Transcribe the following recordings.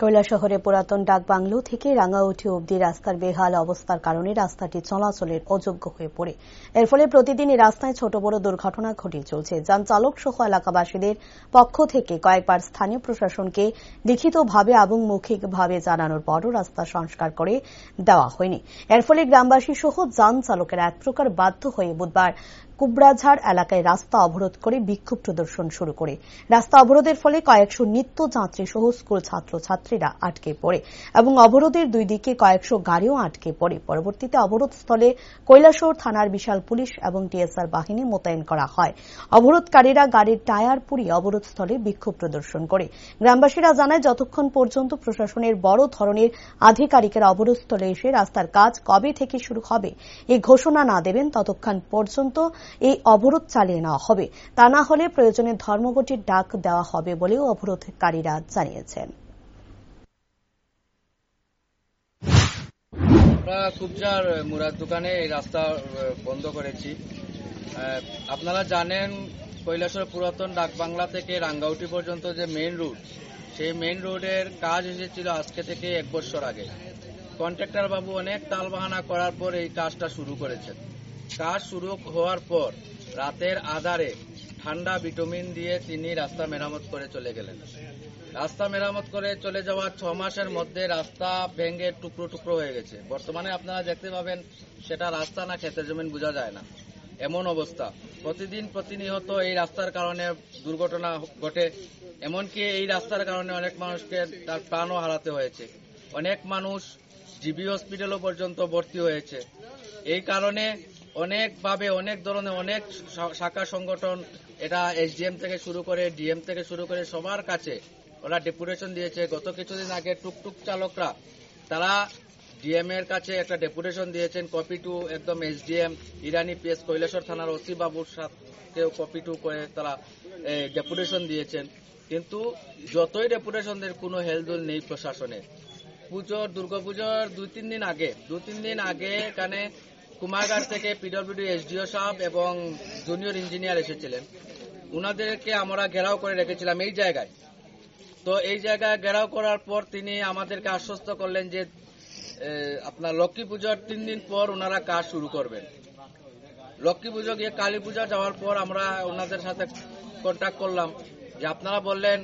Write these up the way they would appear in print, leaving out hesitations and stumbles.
কৈলাসহরে পুরাতন ডাকবাংলো থেকে রাঙ্গাউটি অবধি রাস্তার বেহাল অবস্থার কারণে রাস্তাটি চলাচলের অযোগ্য হয়ে পড়ে। এর ফলে প্রতিদিনই রাস্তায় ছোট বড় দুর্ঘটনা ঘটে চলছে। যান চালক সহ এলাকাবাসীদের পক্ষ থেকে কয়েকবার স্থানীয় প্রশাসনকে লিখিতভাবে এবং মৌখিকভাবে জানানোর পরও রাস্তা সংস্কার করে দেওয়া হয়নি। এর ফলে গ্রামবাসী সহ যান চালকেরা এক প্রকার বাধ্য হয়ে বুধবার কুবড়াঝাড় এলাকায় রাস্তা অবরোধ করে বিক্ষোভ প্রদর্শন শুরু করে। রাস্তা অবরোধের ফলে কয়েকশো নিত্য যাত্রী সহ স্কুল ছাত্রছাত্রীরা আটকে পড়ে এবং অবরোধের দুই দিকে কয়েকশো গাড়িও আটকে পড়ে। পরবর্তীতে অবরোধস্থলে কৈলাসহর থানার বিশাল পুলিশ এবং টিএসআর বাহিনী মোতায়েন করা হয়। অবরোধকারীরা গাড়ির টায়ার পুড়িয়ে অবরোধস্থলে বিক্ষোভ প্রদর্শন করে। গ্রামবাসীরা জানায়, যতক্ষণ পর্যন্ত প্রশাসনের বড় ধরনের আধিকারিকেরা অবরোধস্থলে এসে রাস্তার কাজ কবে থেকে শুরু হবে এই ঘোষণা না দেবেন, ততক্ষণ পর্যন্ত এই অবরোধ চালিয়ে নেওয়া হবে। তা না হলে প্রয়োজনে ধর্মঘটের ডাক দেওয়া হবে বলেও অবরোধকারীরা জানিয়েছেন। আমরা কুবজার মুরাদ দোকানে এই রাস্তা বন্ধ করেছি। আপনারা জানেন, কৈলাসহর পুরাতন ডাকবাংলা থেকে রাঙ্গাউটি পর্যন্ত যে মেইন রোড, সেই মেইন রোডের কাজ এসেছিল আজকে থেকে 1 বছর আগে। কন্ট্রাক্টর বাবু অনেক টালবাহানা করার পর এই কাজটা শুরু করেছেন। কাজ শুরু হওয়ার পর রাতের আধারে ঠান্ডা ভিটামিন দিয়ে তিনি রাস্তা মেরামত করে চলে গেলেন। রাস্তা মেরামত করে চলে যাওয়ার 6 মাসের মধ্যে রাস্তা ভেঙে টুকরো টুকরো হয়ে গেছে। বর্তমানে আপনারা দেখতে পাবেন সেটা রাস্তা না ক্ষেতের জমিন বোঝা যায় না, এমন অবস্থা। প্রতিনিয়ত এই রাস্তার কারণে দুর্ঘটনা ঘটে। এমনকি এই রাস্তার কারণে অনেক মানুষকে তার প্রাণও হারাতে হয়েছে। অনেক মানুষ জিবি হসপিটালও পর্যন্ত ভর্তি হয়েছে। এই কারণে অনেকভাবে অনেক ধরনের অনেক শাখা সংগঠন, এটা এসডিএম থেকে শুরু করে ডিএম থেকে শুরু করে সবার কাছে ওরা ডেপুটেশন দিয়েছে। গত কিছুদিন আগে টুকটুক চালকরা তারা ডিএম এর কাছে একটা ডেপুটেশন দিয়েছেন, কপি টু একদম এসডিএম ইরানি পিএস কৈলাসহর থানার ওসি বাবুর সাথে কপি টু করে তারা ডেপুটেশন দিয়েছেন। কিন্তু যতই ডেপুটেশন দেন কোনো হেলদোল নেই প্রশাসনের। দুর্গাপুজোর 2-3 দিন আগে এখানে কুমারঘাট থেকে পিডব্লিউডি এসডিও সাহেব এবং জুনিয়র ইঞ্জিনিয়ার এসেছিলেন। উনাদেরকে আমরা ঘেরাও করে রেখেছিলাম এই জায়গায়। তো এই জায়গায় ঘেরাও করার পর তিনি আমাদেরকে আশ্বস্ত করলেন যে আপনার লক্ষ্মী পুজোর 3 দিন পর ওনারা কাজ শুরু করবেন। লক্ষ্মী পুজো গিয়ে কালী পূজা যাওয়ার পর আমরা ওনাদের সাথে কন্ট্যাক্ট করলাম যে আপনারা বললেন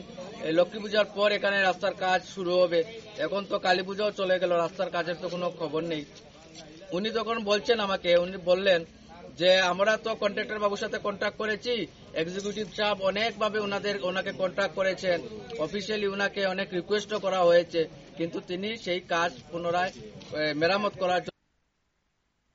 লক্ষ্মী পূজার পর এখানে রাস্তার কাজ শুরু হবে। এখন তো কালী পুজোও চলে গেল, রাস্তার কাজের তো কোনো খবর নেই। উনি তখন বলছেন আমাকে, উনি বললেন যে আমরা তো কন্ট্রাক্টর বাবুর সাথে কন্ট্যাক্ট করেছি, এক্সিকিউটিভ সাহেব অনেকভাবে ওনাকে কন্ট্যাক্ট করেছেন, অফিসিয়ালি ওনাকে অনেক রিকোয়েস্টও করা হয়েছে, কিন্তু তিনি সেই কাজ পুনরায় মেরামত করার